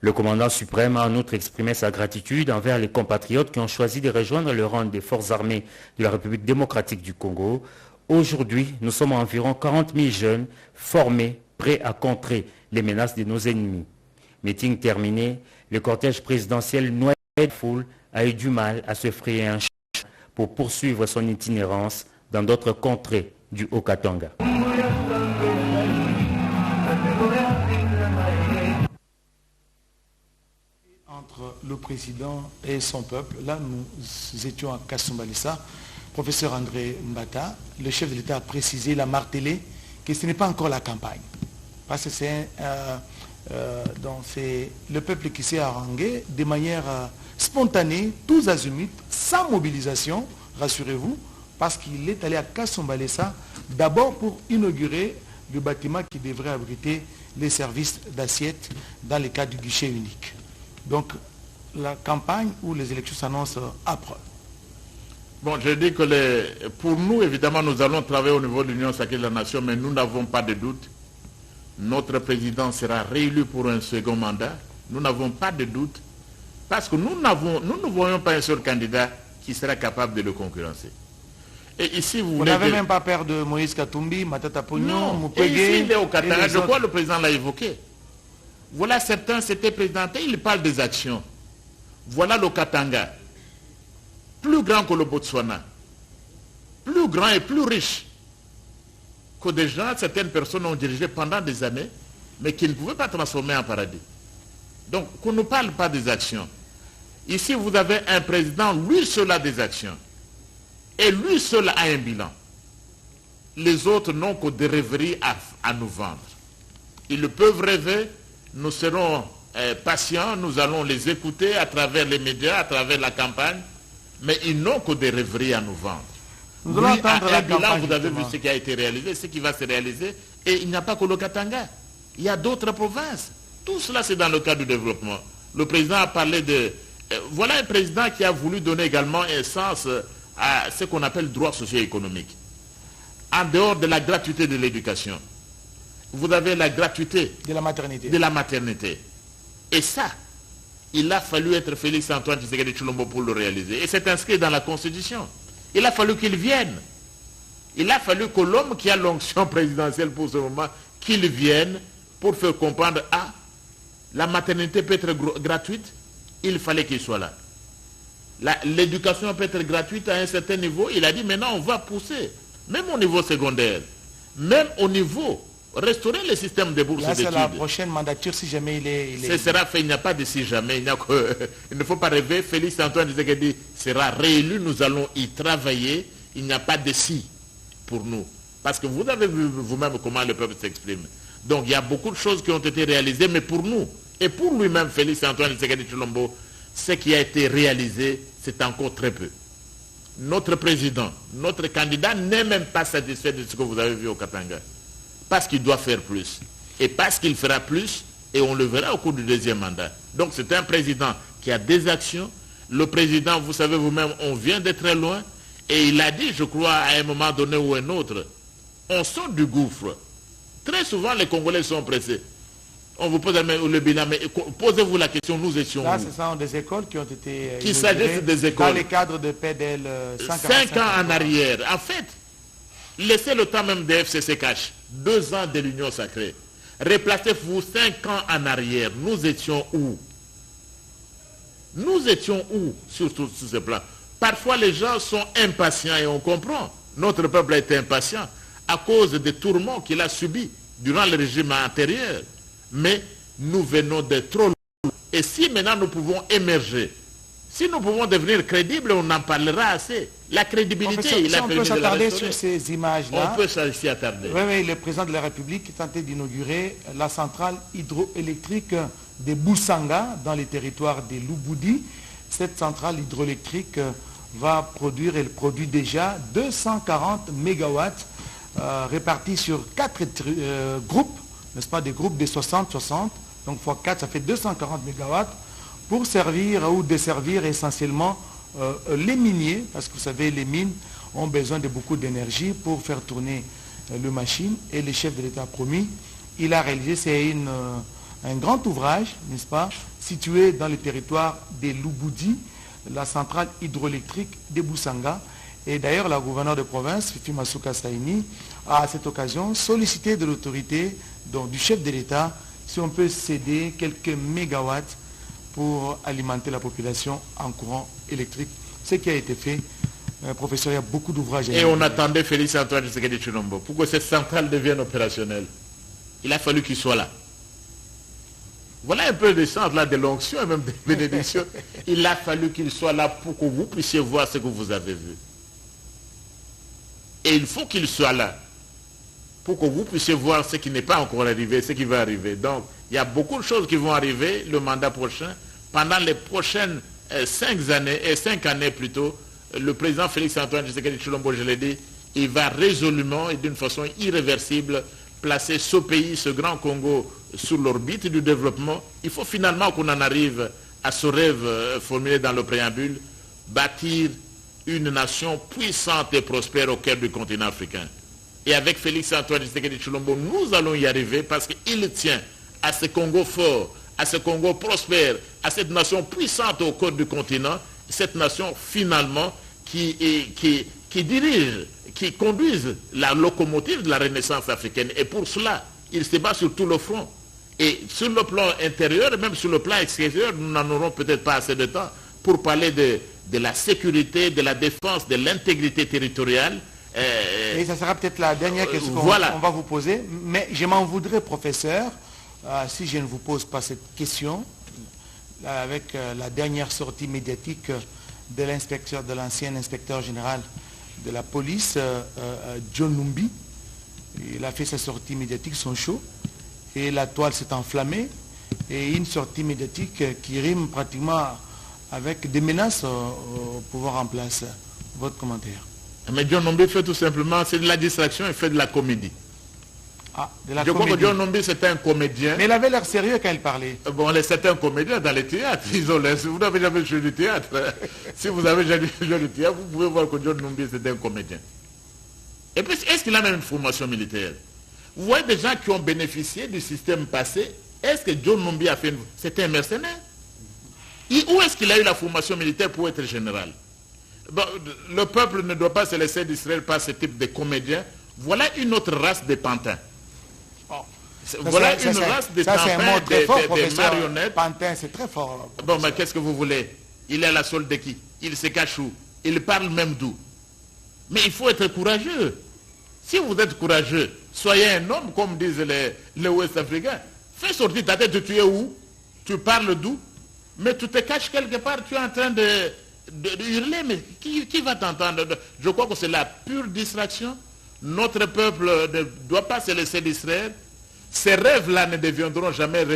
Speaker 5: Le commandant suprême a en outre exprimé sa gratitude envers les compatriotes qui ont choisi de rejoindre le rang des forces armées de la République démocratique du Congo. Aujourd'hui, nous sommes environ 40 000 jeunes formés, prêts à contrer les menaces de nos ennemis. Meeting terminé, le cortège présidentiel noyé de foule a eu du mal à se frayer un chemin pour poursuivre son itinérance dans d'autres contrées du Haut-Katanga.
Speaker 1: Entre le président et son peuple, là nous étions à Kasumba Lessa, professeur André Mbata, le chef de l'État a précisé, il a martelé que ce n'est pas encore la campagne. Parce que c'est le peuple qui s'est harangué de manière spontanée, tous azimuts, sans mobilisation, rassurez-vous, parce qu'il est allé à Kasumba Lessa d'abord pour inaugurer le bâtiment qui devrait abriter les services d'assiette dans le cadre du guichet unique. Donc la campagne ou les élections s'annoncent âpres.
Speaker 2: Bon, je dis que pour nous, évidemment, nous allons travailler au niveau de l'Union sacrée de la Nation, mais nous n'avons pas de doute. Notre président sera réélu pour un second mandat. Nous n'avons pas de doute, parce que nous ne voyons pas un seul candidat qui sera capable de le concurrencer. Et ici, vous
Speaker 1: n'avez même pas peur de Moïse Katumbi, Matata Pognon,
Speaker 2: Mukwege. Et ici, il est au Katanga. De quoi le président l'a évoqué? Voilà, certains s'étaient présentés, il parle des actions. Voilà le Katanga, plus grand que le Botswana, plus grand et plus riche que des gens, certaines personnes ont dirigé pendant des années, mais qui ne pouvaient pas transformer en paradis. Donc, qu'on ne parle pas des actions. Ici, vous avez un président, lui seul a des actions. Et lui seul a un bilan. Les autres n'ont que des rêveries à nous vendre. Ils peuvent rêver, nous serons patients, nous allons les écouter à travers les médias, à travers la campagne, mais ils n'ont que des rêveries à nous vendre.
Speaker 1: Nous allons attendre la campagne.
Speaker 2: Vous avez vu ce qui a été réalisé, ce qui va se réaliser, et il n'y a pas que le Katanga. Il y a d'autres provinces. Tout cela, c'est dans le cadre du développement. Le président a parlé de... voilà un président qui a voulu donner également un sens à ce qu'on appelle droit socio-économique. En dehors de la gratuité de l'éducation, vous avez la gratuité
Speaker 1: de la maternité.
Speaker 2: Et ça, il a fallu être Félix Antoine Tshisekedi Tshilombo pour le réaliser. Et c'est inscrit dans la Constitution. Il a fallu qu'il vienne. Il a fallu que l'homme qui a l'onction présidentielle pour ce moment, qu'il vienne pour faire comprendre, la maternité peut être gratuite, il fallait qu'il soit là. L'éducation peut être gratuite à un certain niveau. Il a dit, maintenant on va pousser, même au niveau secondaire, même au niveau, restaurer le système de bourses d'études.
Speaker 1: C'est la prochaine mandature si jamais il est...
Speaker 2: Ce sera fait, il n'y a pas de si jamais. Il ne faut pas rêver. Félix Antoine Tshisekedi sera réélu, nous allons y travailler. Il n'y a pas de si pour nous. Parce que vous avez vu vous-même comment le peuple s'exprime. Donc il y a beaucoup de choses qui ont été réalisées, mais pour nous, et pour lui-même, Félix Antoine Tshisekedi Tshilombo, ce qui a été réalisé, c'est encore très peu. Notre président, notre candidat n'est même pas satisfait de ce que vous avez vu au Katanga. Parce qu'il doit faire plus. Et parce qu'il fera plus, et on le verra au cours du deuxième mandat. Donc c'est un président qui a des actions. Le président, vous savez vous-même, on vient de très loin. Et il a dit, je crois, à un moment donné ou un autre, on sort du gouffre. Très souvent, les Congolais sont pressés. On vous pose le bilan, mais posez-vous la question, nous étions
Speaker 1: là,
Speaker 2: où?
Speaker 1: ce sont des écoles qui ont été
Speaker 2: qu'il s'agisse des écoles.
Speaker 1: Dans le cadre de PDL
Speaker 2: 5 ans en arrière. En fait, laissez le temps même des FCCH. 2 ans de l'Union sacrée. Replacez-vous 5 ans en arrière. Nous étions où? Nous étions où sur ce plan? Parfois, les gens sont impatients et on comprend. Notre peuple a été impatient à cause des tourments qu'il a subis durant le régime antérieur. Mais nous venons de trop loin. Et si maintenant nous pouvons émerger, si nous pouvons devenir crédibles, on en parlera assez. La crédibilité,
Speaker 1: si on peut s'attarder sur ces images-là.
Speaker 2: On peut s'y attarder.
Speaker 1: Oui, le président de la République tentait d'inaugurer la centrale hydroélectrique de Boussanga dans les territoires de Lubudi. Cette centrale hydroélectrique va produire, elle produit déjà 240 mégawatts répartis sur 4 groupes, n'est-ce pas, des groupes de 60-60, donc x 4, ça fait 240 mégawatts, pour servir ou desservir essentiellement les miniers, parce que vous savez, les mines ont besoin de beaucoup d'énergie pour faire tourner les machines, et le chef de l'État a promis, il a réalisé, c'est un grand ouvrage, n'est-ce pas, situé dans le territoire de Lubudi, la centrale hydroélectrique de Boussanga. Et d'ailleurs, la gouverneure de province, Fifi Masuka Saini, a à cette occasion sollicité de l'autorité, donc du chef de l'État, si on peut céder quelques mégawatts pour alimenter la population en courant électrique. Ce qui a été fait, professeur, il y a beaucoup d'ouvrages.
Speaker 2: Et on attendait Félix Antoine Tshisekedi Tshilombo pour que cette centrale devienne opérationnelle. Il a fallu qu'il soit là. Voilà un peu des centres là, de l'onction et même des bénédictions. Il a fallu qu'il soit là pour que vous puissiez voir ce que vous avez vu. Et il faut qu'il soit là pour que vous puissiez voir ce qui n'est pas encore arrivé, ce qui va arriver. Donc, il y a beaucoup de choses qui vont arriver le mandat prochain. Pendant les prochaines 5 années plutôt, le président Félix Antoine Tshisekedi Tshilombo, je l'ai dit, il va résolument et d'une façon irréversible placer ce pays, ce grand Congo, sur l'orbite du développement. Il faut finalement qu'on en arrive à ce rêve formulé dans le préambule, bâtir une nation puissante et prospère au cœur du continent africain. Et avec Félix Antoine Tshisekedi Tshilombo, nous allons y arriver parce qu'il tient à ce Congo fort, à ce Congo prospère, à cette nation puissante au cœur du continent, cette nation finalement qui dirige, qui conduise la locomotive de la renaissance africaine. Et pour cela, il se bat sur tout le front. Et sur le plan intérieur, et même sur le plan extérieur, nous n'en aurons peut-être pas assez de temps pour parler de la sécurité, de la défense, de l'intégrité territoriale.
Speaker 1: Et ça sera peut-être la dernière question qu'on va vous poser. Mais je m'en voudrais, professeur, si je ne vous pose pas cette question, avec la dernière sortie médiatique de l'inspecteur, de l'ancien inspecteur général de la police, John Numbi. Il a fait sa sortie médiatique, son show, et la toile s'est enflammée, et une sortie médiatique qui rime pratiquement avec des menaces au pouvoir en place. Votre commentaire?
Speaker 2: Mais John Numbi fait tout simplement, c'est de la distraction, il fait de la comédie.
Speaker 1: Ah, de la
Speaker 2: Je
Speaker 1: comédie.
Speaker 2: crois que John Numbi c'était un comédien.
Speaker 1: Mais il avait l'air sérieux quand il parlait.
Speaker 2: Bon, c'était un comédien dans les théâtres. Vous n'avez jamais joué du théâtre. Si vous avez jamais joué du théâtre, vous pouvez voir que John Numbi c'était un comédien. Et puis, est-ce qu'il a même une formation militaire? Vous voyez des gens qui ont bénéficié du système passé. Est-ce que John Numbi a fait une... C'était un mercenaire? Où est-ce qu'il a eu la formation militaire pour être général? Bon, le peuple ne doit pas se laisser distraire par ce type de comédiens. Voilà une autre race de pantins. Voilà une race de pantins, des marionnettes.
Speaker 1: Pantin, c'est très fort.
Speaker 2: Bon, mais qu'est-ce que vous voulez? Il est à la solde de qui? Il se cache où? Il parle même d'où? Mais il faut être courageux. Si vous êtes courageux, soyez un homme, comme disent les Ouest-Africains. Fais sortir ta tête, tu es où? Tu parles d'où? Mais tu te caches quelque part, tu es en train de hurler, mais qui va t'entendre? Je crois que c'est la pure distraction. Notre peuple ne doit pas se laisser distraire. Ces rêves-là ne deviendront jamais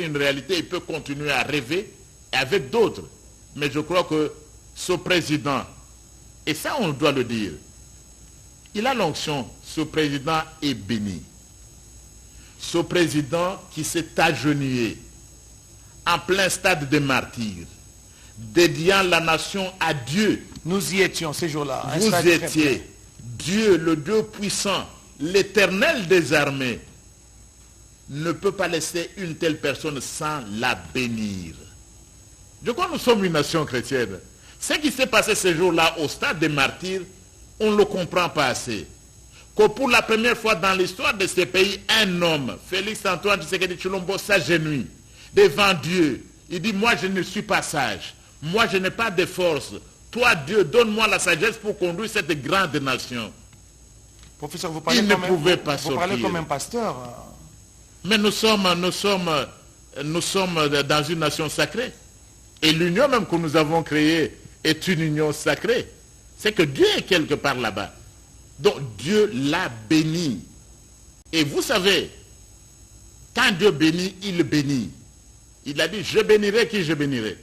Speaker 2: une réalité. Il peut continuer à rêver avec d'autres. Mais je crois que ce président, et ça on doit le dire, il a l'onction, ce président est béni. Ce président qui s'est agenouillé en plein stade de martyr, dédiant la nation à Dieu.
Speaker 1: Nous y étions ces jours-là.
Speaker 2: Vous étiez Dieu, le Dieu puissant, l'éternel des armées, ne peut pas laisser une telle personne sans la bénir. Je crois que nous sommes une nation chrétienne. Ce qui s'est passé ces jours-là au stade des martyrs, on ne le comprend pas assez. Que pour la première fois dans l'histoire de ce pays, un homme, Félix Antoine Tshisekedi Tshilombo, s'agenouille devant Dieu. Il dit, moi je ne suis pas sage. Moi je n'ai pas de force. Toi Dieu, donne-moi la sagesse pour conduire cette grande nation.
Speaker 1: Professeur, vous parlez,
Speaker 2: Il ne pouvait pas
Speaker 1: vous parlez
Speaker 2: sortir.
Speaker 1: comme un pasteur.
Speaker 2: Mais nous sommes dans une nation sacrée. Et l'union même que nous avons créée est une union sacrée. C'est que Dieu est quelque part là-bas. Donc Dieu l'a béni. Et vous savez, quand Dieu bénit, il bénit. Il a dit, je bénirai qui je bénirai.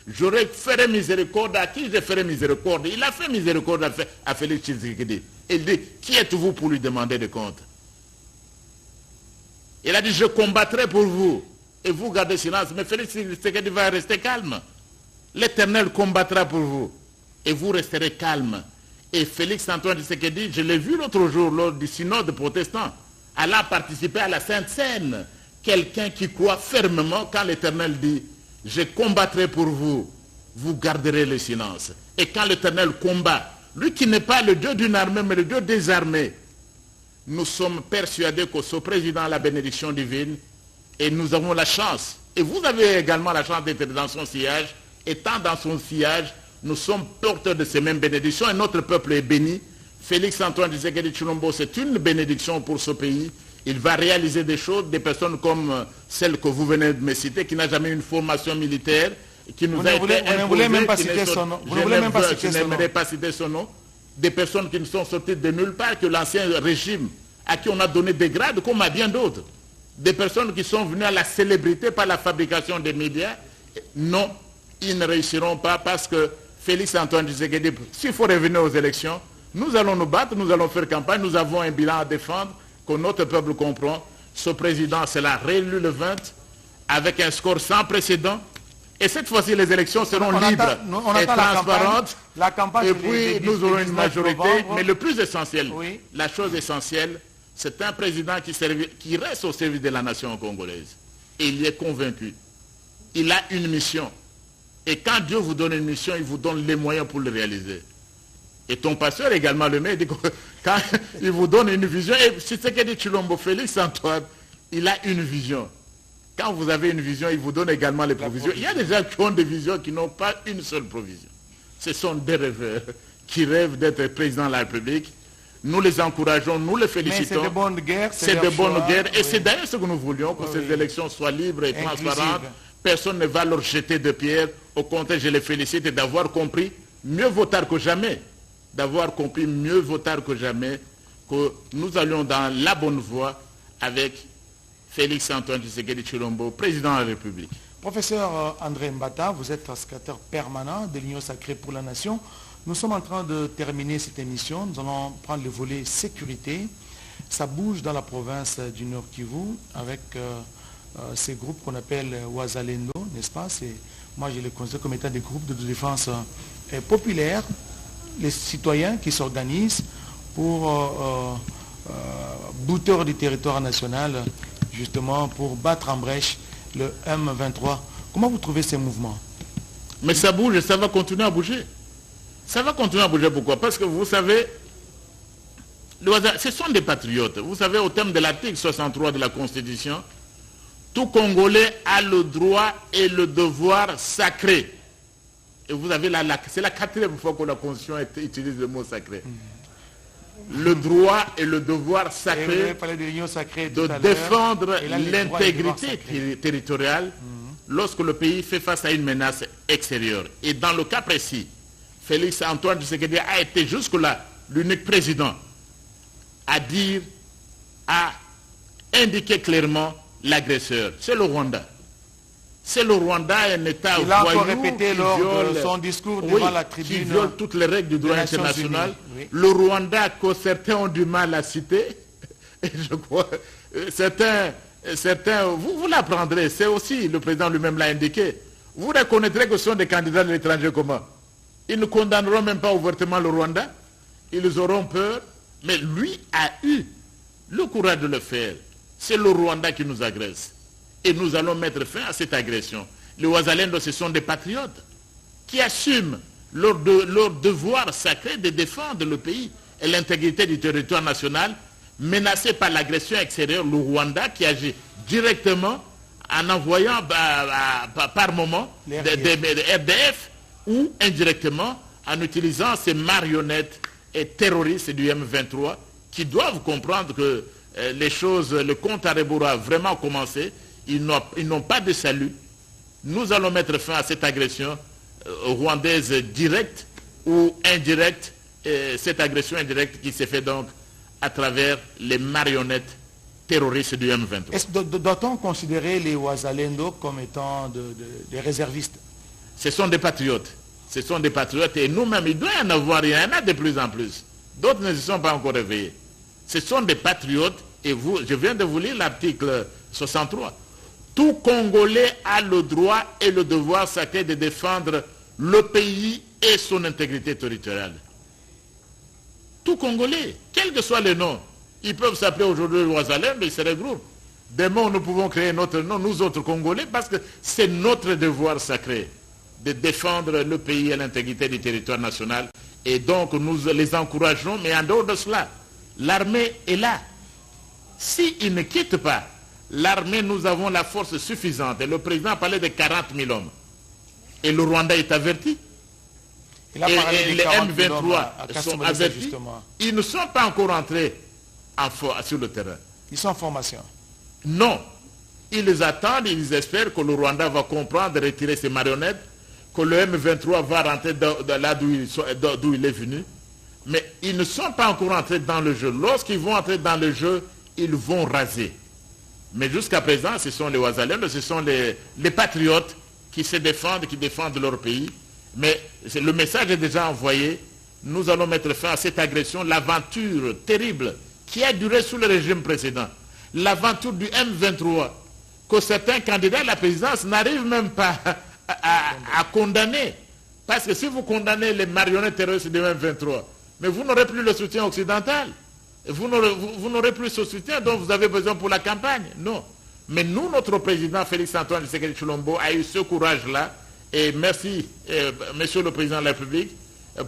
Speaker 2: Je ferai miséricorde à qui je ferai miséricorde. Il a fait miséricorde à Félix Tshisekedi. Il dit, qui êtes-vous pour lui demander des comptes? Il a dit, je combattrai pour vous. Et vous gardez silence. Mais Félix Tshisekedi va rester calme. L'Éternel combattra pour vous. Et vous resterez calme. Et Félix Antoine Tshisekedi, je l'ai vu l'autre jour lors du synode protestant, allant participer à la Sainte Seine. Quelqu'un qui croit fermement quand l'Éternel dit, je combattrai pour vous, vous garderez le silence. Et quand l'Éternel combat, lui qui n'est pas le Dieu d'une armée, mais le Dieu des armées, nous sommes persuadés que ce président a la bénédiction divine et nous avons la chance. Et vous avez également la chance d'être dans son sillage. Étant dans son sillage, nous sommes porteurs de ces mêmes bénédictions et notre peuple est béni. Félix Antoine Tshisekedi Tshilombo, c'est une bénédiction pour ce pays. Il va réaliser des choses, des personnes comme celle que vous venez de me citer, qui n'a jamais eu une formation militaire, qui nous a été imposée.
Speaker 1: Vous ne voulez même pas citer son nom.
Speaker 2: Je n'aimerais pas citer son nom. Des personnes qui ne sont sorties de nulle part, que l'ancien régime, à qui on a donné des grades, comme à bien d'autres. Des personnes qui sont venues à la célébrité par la fabrication des médias. Non, ils ne réussiront pas parce que Félix Antoine Tshisekedi, s'il faut revenir aux élections, nous allons nous battre, nous allons faire campagne, nous avons un bilan à défendre, que notre peuple comprend. Ce président sera réélu le 20 avec un score sans précédent. Et cette fois-ci, les élections seront libres et transparentes.
Speaker 1: La campagne,
Speaker 2: et puis, nous aurons une majorité.
Speaker 1: novembre.
Speaker 2: Mais le plus essentiel,
Speaker 1: Oui.
Speaker 2: la chose essentielle, c'est un président qui reste au service de la nation congolaise. Et il y est convaincu. Il a une mission. Et quand Dieu vous donne une mission, il vous donne les moyens pour le réaliser. Et ton pasteur également le met, il dit que quand il vous donne une vision, et c'est ce que dit Tshilombo, Félix Antoine, il a une vision. Quand vous avez une vision, il vous donne également les provisions. Il y a des gens qui ont des visions qui n'ont pas une seule provision. Ce sont des rêveurs qui rêvent d'être président de la République. Nous les encourageons, nous les félicitons.
Speaker 1: Mais c'est de bonnes guerres.
Speaker 2: C'est de bonnes guerres. Et c'est d'ailleurs ce que nous voulions, que ces élections soient libres et transparentes. Personne ne va leur jeter de pierre. Au contraire, je les félicite d'avoir compris, mieux vaut tard que jamais, d'avoir compris mieux vaut tard que jamais, que nous allions dans la bonne voie avec Félix Antoine Tshisekedi Tshilombo, président de la République.
Speaker 1: Professeur André Mbata, vous êtes secrétaire permanent de l'Union sacrée pour la nation. Nous sommes en train de terminer cette émission. Nous allons prendre le volet sécurité. Ça bouge dans la province du Nord Kivu avec ces groupes qu'on appelle Wazalendo, n'est-ce pas? Moi, je les considère comme étant des groupes de défense populaires, les citoyens qui s'organisent pour bouteurs du territoire national, justement pour battre en brèche le M23. Comment vous trouvez ces mouvements?
Speaker 2: Mais ça bouge et ça va continuer à bouger. Ça va continuer à bouger, pourquoi? Parce que vous savez, ce sont des patriotes. Vous savez, au terme de l'article 63 de la Constitution, tout Congolais a le droit et le devoir sacré. Et vous avez c'est la 4e fois que la Constitution utilise le mot sacré. Le droit et le devoir sacré de défendre l'intégrité territoriale lorsque le pays fait face à une menace extérieure. Et dans le cas précis, Félix Antoine Tshisekedi a été jusque-là l'unique président à dire, à indiquer clairement l'agresseur. C'est le Rwanda. C'est le Rwanda, un État voyou.
Speaker 1: Il a encore répété lors de son discours devant la tribune.
Speaker 2: Qui viole toutes les règles du droit international.
Speaker 1: Oui.
Speaker 2: Le Rwanda que certains ont du mal à citer. Et je crois, certains vous l'apprendrez. C'est aussi, le président lui-même l'a indiqué. Vous reconnaîtrez que ce sont des candidats de l'étranger commun. Ils ne condamneront même pas ouvertement le Rwanda. Ils auront peur. Mais lui a eu le courage de le faire. C'est le Rwanda qui nous agresse. Et nous allons mettre fin à cette agression. Les Wazalendo, ce sont des patriotes qui assument leur devoir sacré de défendre le pays et l'intégrité du territoire national, menacé par l'agression extérieure, le Rwanda qui agit directement en envoyant par moment des RDF ou indirectement en utilisant ces marionnettes et terroristes du M23 qui doivent comprendre que les choses, le compte à rebours a vraiment commencé. Ils n'ont pas de salut. Nous allons mettre fin à cette agression rwandaise directe ou indirecte, cette agression indirecte qui s'est faite donc à travers les marionnettes terroristes du M23.
Speaker 1: Doit-on considérer les Wazalendo comme étant des réservistes?
Speaker 2: Ce sont des patriotes. Ce sont des patriotes et nous-mêmes, il doit y en avoir, il y en a de plus en plus. D'autres ne se sont pas encore réveillés. Ce sont des patriotes et je viens de vous lire l'article 63. Tout Congolais a le droit et le devoir sacré de défendre le pays et son intégrité territoriale. Tout Congolais, quel que soit le nom, ils peuvent s'appeler aujourd'hui Ouazalem, mais ils se regroupent. Demain, nous pouvons créer notre nom, nous autres Congolais, parce que c'est notre devoir sacré de défendre le pays et l'intégrité du territoire national. Et donc, nous les encourageons, mais en dehors de cela, l'armée est là. S'ils ne quittent pas, l'armée, nous avons la force suffisante. Et le président a parlé de 40 000 hommes. Et le Rwanda est averti. Et les M23 sont avertis. Justement. Ils ne sont pas encore entrés sur le terrain.
Speaker 1: Ils sont en formation.
Speaker 2: Non. Ils les attendent, ils espèrent que le Rwanda va comprendre, retirer ses marionnettes, que le M23 va rentrer là d'où il est venu. Mais ils ne sont pas encore entrés dans le jeu. Lorsqu'ils vont entrer dans le jeu, ils vont raser. Mais jusqu'à présent, ce sont les Ouazalem, ce sont les patriotes qui se défendent, qui défendent leur pays. Mais le message est déjà envoyé. Nous allons mettre fin à cette agression, l'aventure terrible qui a duré sous le régime précédent. L'aventure du M23, que certains candidats à la présidence n'arrivent même pas à condamner. Parce que si vous condamnez les marionnettes terroristes du M23, mais vous n'aurez plus le soutien occidental. Vous n'aurez plus ce soutien dont vous avez besoin pour la campagne. Non. Mais nous, notre président Félix-Antoine Tshisekedi Tshilombo a eu ce courage-là. Et merci, monsieur le président de la République,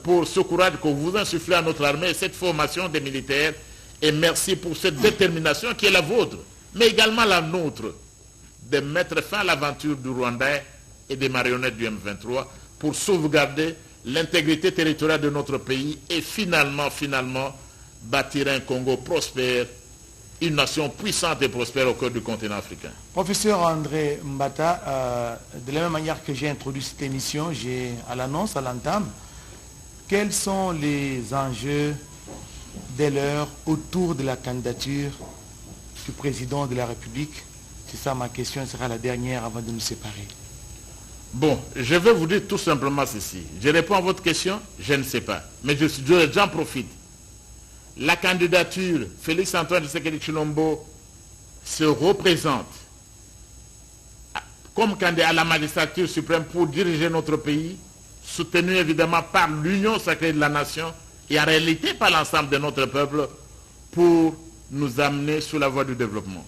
Speaker 2: pour ce courage que vous insufflez à notre armée, cette formation des militaires. Et merci pour cette détermination qui est la vôtre, mais également la nôtre, de mettre fin à l'aventure du Rwanda et des marionnettes du M23 pour sauvegarder l'intégrité territoriale de notre pays et finalement, bâtir un Congo prospère, une nation puissante et prospère au cœur du continent africain.
Speaker 1: Professeur André Mbata, de la même manière que j'ai introduit cette émission, j'ai à l'annonce, à l'entame, quels sont les enjeux dès lors autour de la candidature du président de la République? C'est ça ma question, ce sera la dernière avant de nous séparer.
Speaker 2: Bon, je vais vous dire tout simplement ceci. Je réponds à votre question, je ne sais pas. Mais j'en profite. La candidature Félix-Antoine Tshisekedi Tshilombo se représente comme candidat à la magistrature suprême pour diriger notre pays, soutenu évidemment par l'union sacrée de la nation et en réalité par l'ensemble de notre peuple, pour nous amener sur la voie du développement,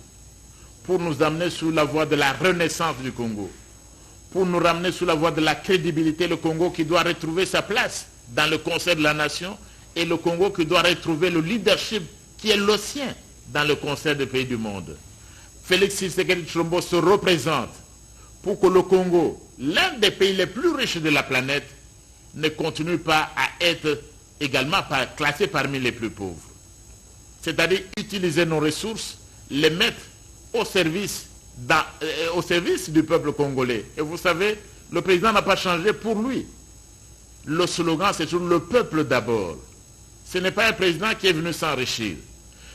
Speaker 2: pour nous amener sur la voie de la renaissance du Congo, pour nous ramener sur la voie de la crédibilité, le Congo qui doit retrouver sa place dans le concert de la nation et le Congo qui doit retrouver le leadership qui est le sien dans le concert des pays du monde. Félix Tshisekedi Tshilombo se représente pour que le Congo, l'un des pays les plus riches de la planète, ne continue pas à être également classé parmi les plus pauvres. C'est-à-dire utiliser nos ressources, les mettre au service du peuple congolais. Et vous savez, le président n'a pas changé pour lui. Le slogan, c'est sur le peuple d'abord. Ce n'est pas un président qui est venu s'enrichir.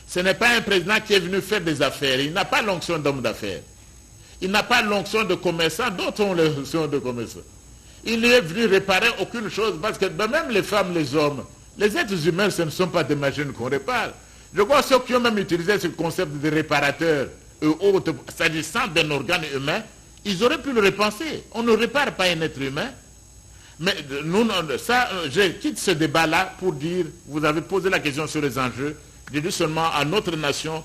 Speaker 2: Ce n'est pas un président qui est venu faire des affaires. Il n'a pas l'onction d'homme d'affaires. Il n'a pas l'onction de commerçant. D'autres ont l'onction de commerçant. Il n'est venu réparer aucune chose parce que même les femmes, les hommes, les êtres humains, ce ne sont pas des machines qu'on répare. Je crois que ceux qui ont même utilisé ce concept de réparateur s'agissant d'un organe humain, ils auraient pu le repenser. On ne répare pas un être humain. Mais je quitte ce débat-là pour dire, vous avez posé la question sur les enjeux, je dis seulement à notre nation,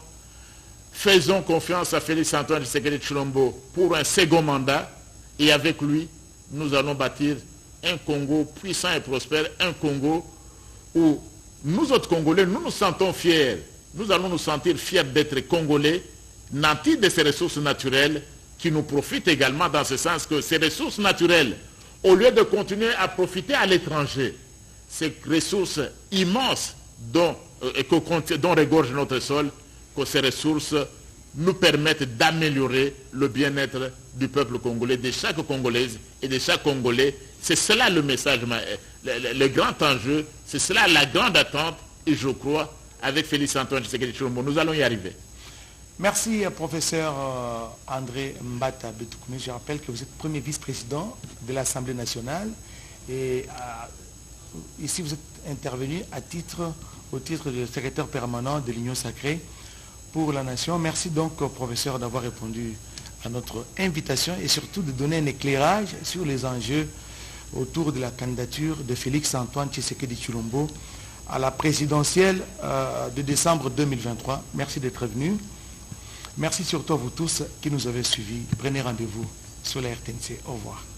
Speaker 2: faisons confiance à Félix-Antoine Tshisekedi Tshilombo pour un second mandat, et avec lui, nous allons bâtir un Congo puissant et prospère, un Congo où nous autres Congolais, nous nous sentons fiers, nous allons nous sentir fiers d'être Congolais, nantis de ces ressources naturelles qui nous profitent également dans ce sens que ces ressources naturelles, au lieu de continuer à profiter à l'étranger, ces ressources immenses dont dont regorge notre sol, que ces ressources nous permettent d'améliorer le bien-être du peuple congolais, de chaque Congolaise et de chaque Congolais. C'est cela le message, le grand enjeu, c'est cela la grande attente, et je crois, avec Félix Antoine Tshisekedi Tshilombo, nous allons y arriver.
Speaker 1: Merci, professeur André Mbata Betoukoumé. Je rappelle que vous êtes premier vice-président de l'Assemblée nationale et ici vous êtes intervenu au titre de secrétaire permanent de l'Union sacrée pour la nation. Merci donc, professeur, d'avoir répondu à notre invitation et surtout de donner un éclairage sur les enjeux autour de la candidature de Félix Antoine Tshisekedi Tshilombo à la présidentielle de décembre 2023. Merci d'être venu. Merci surtout à vous tous qui nous avez suivis. Prenez rendez-vous sur la RTNC. Au revoir.